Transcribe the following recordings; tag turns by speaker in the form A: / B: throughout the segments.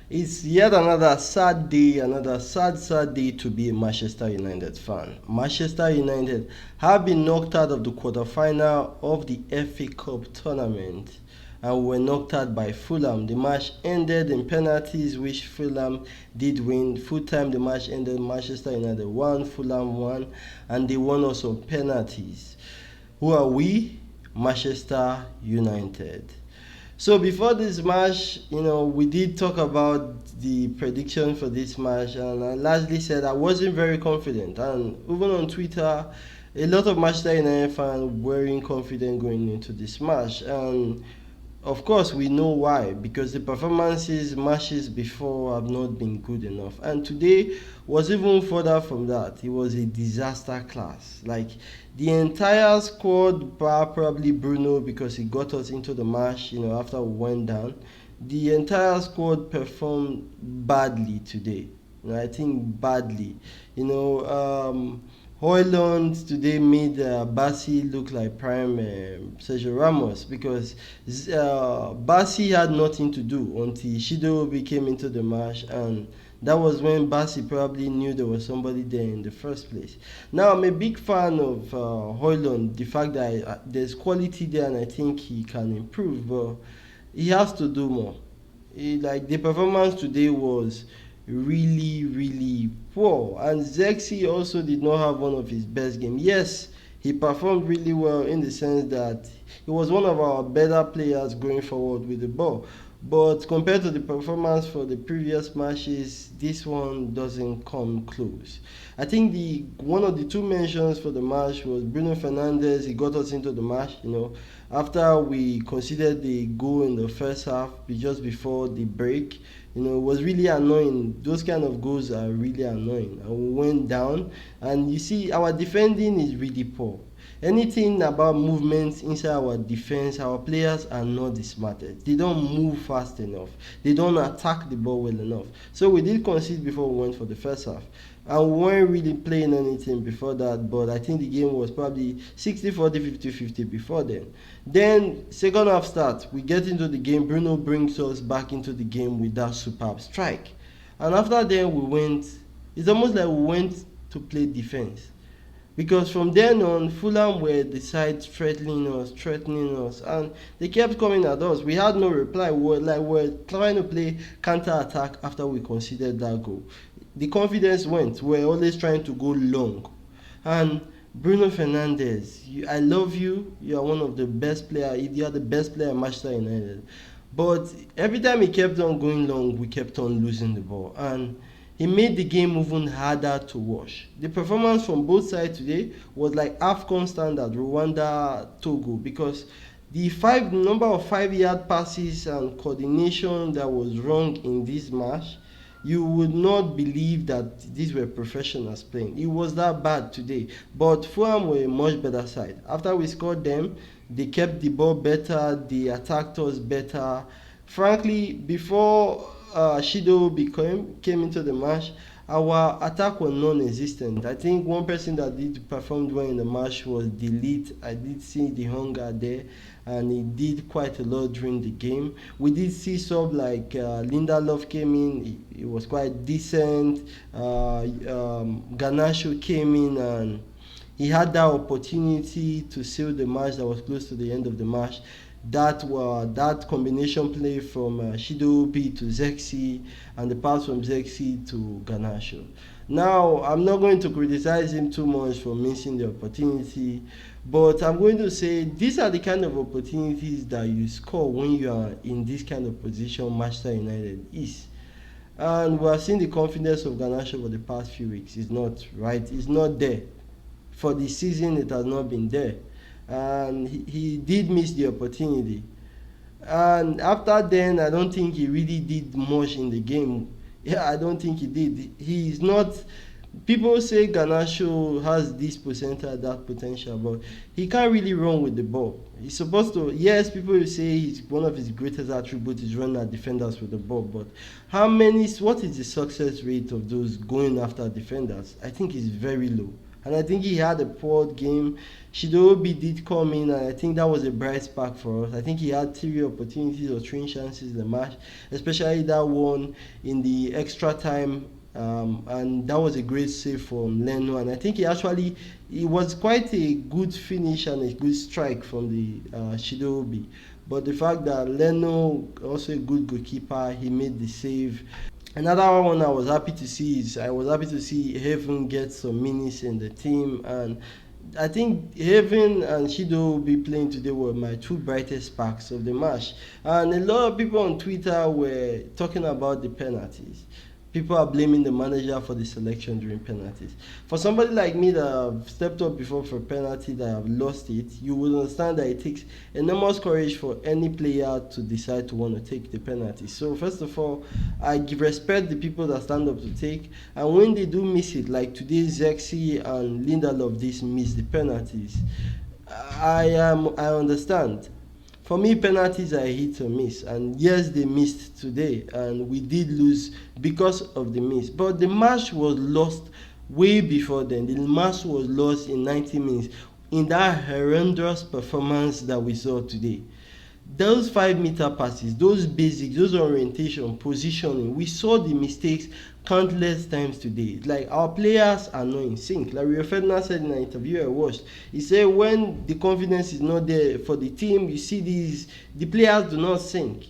A: It's yet another sad day, another sad day to be a Manchester United fan. Manchester United have been knocked out of the quarterfinal of the FA Cup tournament and were knocked out by Fulham. The match ended in penalties, which Fulham did win. Full time, the match ended Manchester United won, Fulham won, and they won also penalties. Who are we? Manchester United. So before this match, we did talk about the prediction for this match, and I largely said I wasn't very confident. And even on Twitter, a lot of Manchester United fans weren't confident going into this match. And of course, we know why, because the performances matches before have not been good enough, and today was even further from that. It was a disaster class. Like the entire squad, bar probably Bruno because he got us into the match. After we went down, the entire squad performed badly today. I think badly. You know, Hoyland today made Bassi look like prime Sergio Ramos because Bassi had nothing to do until Shidobi came into the match, and that was when Bassi probably knew there was somebody there in the first place. Now I'm a big fan of Hoyland, the fact that there's quality there and I think he can improve, but he has to do more. Like the performance today was really poor, and Zexi also did not have one of his best games. Yes, he performed really well in the sense that he was one of our better players going forward with the ball, but compared to the performance for the previous matches, this one doesn't come close. I think the one of the two mentions for the match was Bruno Fernandes. He got us into the match, after we conceded the goal in the first half, just before the break. It was really annoying. Those kind of goals are really annoying. And we went down, and you see, our defending is really poor. Anything about movements inside our defense, our players are not the smartest. They don't move fast enough. They don't attack the ball well enough. So we did concede before we went for the first half. And we weren't really playing anything before that, but I think the game was probably 60-40, 50-50 before then. Then, second half starts, we get into the game, Bruno brings us back into the game with that superb strike. And after then, it's almost like we went to play defense. Because from then on, Fulham were the side threatening us, and they kept coming at us. We had no reply. We were trying to play counter attack after we conceded that goal. The confidence went. We were always trying to go long. And Bruno Fernandes, I love you. You are one of the best players. You are the best player in Manchester United. But every time he kept on going long, we kept on losing the ball. And he made the game even harder to watch. The performance from both sides today was like AFCON standard, Rwanda, Togo, because the number of 5-yard passes and coordination that was wrong in this match, you would not believe that these were professionals playing. It was that bad today. But Fulham were a much better side. After we scored them, they kept the ball better, they attacked us better. Frankly, before Shido came into the match, our attack was non-existent. I think one person that did perform well in the match was Delete. I did see the hunger there, and he did quite a lot during the game. We did see sub like Lindelof came in. He was quite decent. Garnacho came in and he had that opportunity to seal the match that was close to the end of the match. That combination play from Shidobi to Zexi and the pass from Zexi to Garnacho. Now, I'm not going to criticize him too much for missing the opportunity, but I'm going to say these are the kind of opportunities that you score when you are in this kind of position Manchester United is. And we have seen the confidence of Garnacho for the past few weeks. It's not right. It's not there. For the season, it has not been there. And he did miss the opportunity. And after then, I don't think he really did much in the game. Yeah, I don't think he did. He is not. People say Garnacho has this potential, that potential, but he can't really run with the ball. He's supposed to. Yes, people will say one of his greatest attributes is running at defenders with the ball, but what is the success rate of those going after defenders? I think it's very low. and I think he had a poor game. Shidobi did come in, and I think that was a bright spark for us. I think he had 3 opportunities or 3 chances in the match, especially that one in the extra time. And that was a great save from Leno, and I think it was quite a good finish and a good strike from the Shidobi. But the fact that Leno, also a good goalkeeper, he made the save. Another one I was happy to see Heaven get some minutes in the team, and I think Heaven and Shido will be playing today were my two brightest sparks of the match. And a lot of people on Twitter were talking about the penalties. People are blaming the manager for the selection during penalties. For somebody like me that have stepped up before for penalty that have lost it, you will understand that it takes enormous courage for any player to decide to want to take the penalty. So first of all, I give respect the people that stand up to take, and when they do miss it, like today Zexi and Lindelof this miss the penalties, I understand. For me, penalties are a hit or miss, and yes, they missed today, and we did lose because of the miss. But the match was lost way before then. The match was lost in 90 minutes in that horrendous performance that we saw today. Those 5 meter passes, those basics, those orientation, positioning, we saw the mistakes countless times today. Like, our players are not in sync. Like Rio Ferdinand said in an interview I watched, he said when the confidence is not there for the team, you see the players do not sync.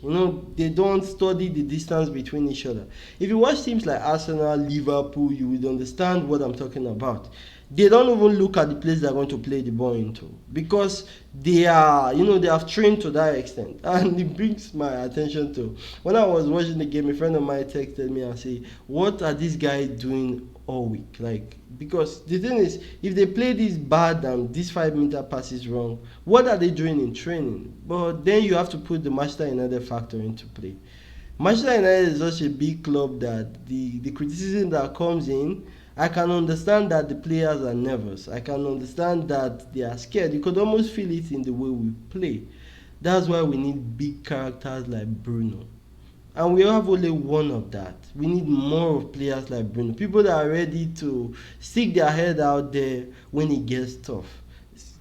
A: They don't study the distance between each other. If you watch teams like Arsenal, Liverpool, you would understand what I'm talking about. They don't even look at the place they're going to play the ball into, because they have trained to that extent. And it brings my attention to, when I was watching the game, a friend of mine texted me and say, what are these guys doing all week? Like, because the thing is, if they play this bad and this 5 meter pass is wrong, what are they doing in training? But then you have to put the Manchester United factor into play. Manchester United is such a big club that the criticism that comes in, I can understand that the players are nervous. I can understand that they are scared. You could almost feel it in the way we play. That's why we need big characters like Bruno. And we have only one of that. We need more of players like Bruno. People that are ready to stick their head out there when it gets tough.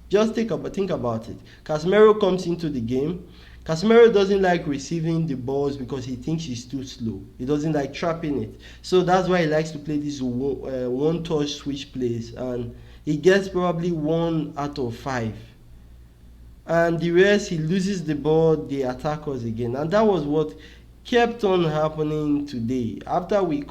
A: Just think about it. Casemiro comes into the game. Casemiro doesn't like receiving the balls because he thinks he's too slow. He doesn't like trapping it. So that's why he likes to play these one-touch switch plays. And he gets probably 1 out of 5. And the rest, he loses the ball, they attack us again. And that was what kept on happening today. After we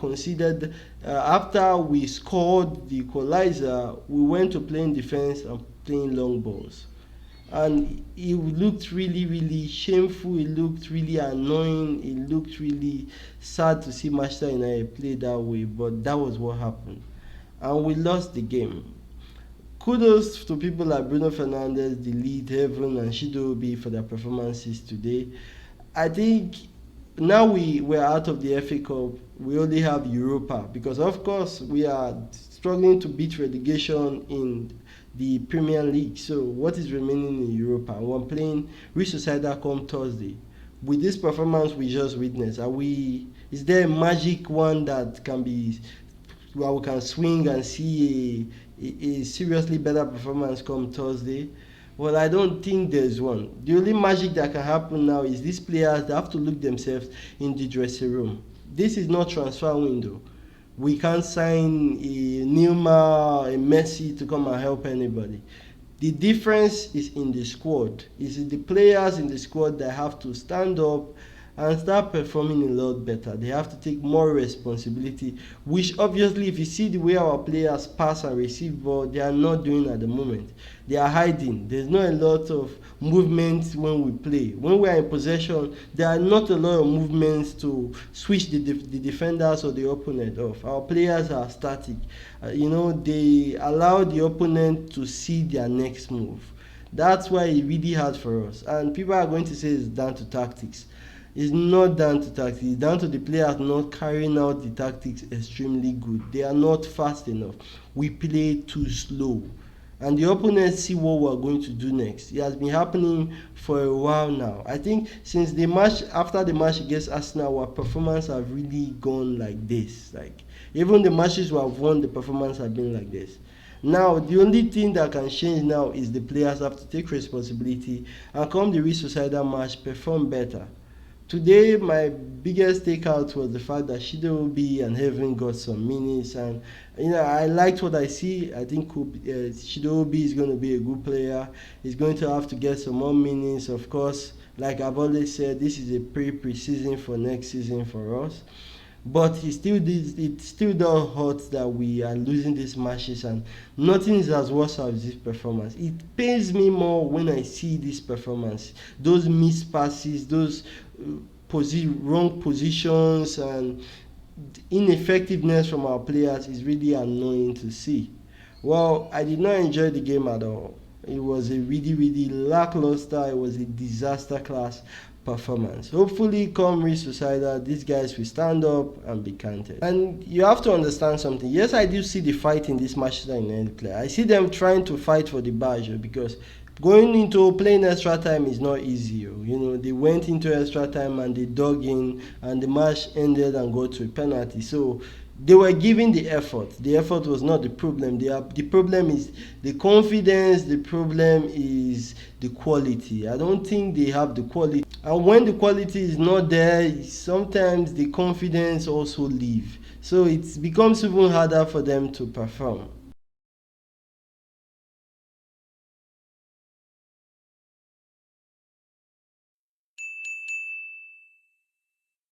A: scored the equalizer, we went to playing defense and playing long balls. And it looked really, really shameful. It looked really annoying. It looked really sad to see Manchester United play that way, but that was what happened, and we lost the game. Kudos to people like Bruno Fernandes, the lead, Heaven, and Shidobi for their performances today. I think now we're out of the FA Cup. We only have Europa, because of course we are struggling to beat relegation in the Premier League. So what is remaining in Europa? We're playing Real Sociedad come Thursday. With this performance we just witnessed, is there a magic one that can be, where we can swing and see a seriously better performance come Thursday? Well, I don't think there's one. The only magic that can happen now is these players, they have to look themselves in the dressing room. This is not transfer window. We can't sign a Neymar, a Messi to come and help anybody. The difference is in the squad. It's the players in the squad that have to stand up and start performing a lot better. They have to take more responsibility, which obviously, if you see the way our players pass and receive ball, they are not doing at the moment. They are hiding. There's not a lot of movement when we play. When we are in possession, there are not a lot of movements to switch the defenders or the opponent off. Our players are static. They allow the opponent to see their next move. That's why it really hard for us. And people are going to say it's down to tactics. It's not down to tactics. It's down to the players not carrying out the tactics extremely good. They are not fast enough. We play too slow. And the opponents see what we're going to do next. It has been happening for a while now. I think since after the match against Arsenal, our performance have really gone like this. Like, even the matches we have won, the performance have been like this. Now the only thing that can change now is the players have to take responsibility and come the real societal match perform better. Today, my biggest takeout was the fact that Shidobi and Heaven got some minutes, and I liked what I see. I think Shidobi is going to be a good player. He's going to have to get some more minutes, of course. Like I've always said, this is a pre-season for next season for us. But it still does hurt that we are losing these matches and nothing is as worse as this performance. It pains me more when I see this performance. Those missed passes, those wrong positions, and ineffectiveness from our players is really annoying to see. Well, I did not enjoy the game at all. It was a really lackluster, it was a disaster class performance. Hopefully, come reach society, these guys will stand up and be counted. And you have to understand something. Yes, I do see the fight in this Manchester United player. I see them trying to fight for the badge because going into playing extra time is not easy. They went into extra time and they dug in, and the match ended and got to a penalty. So they were giving the effort. The effort was not the problem. The problem is the confidence. The problem is the quality. I don't think they have the quality. And when the quality is not there, sometimes the confidence also leave. So it becomes even harder for them to perform.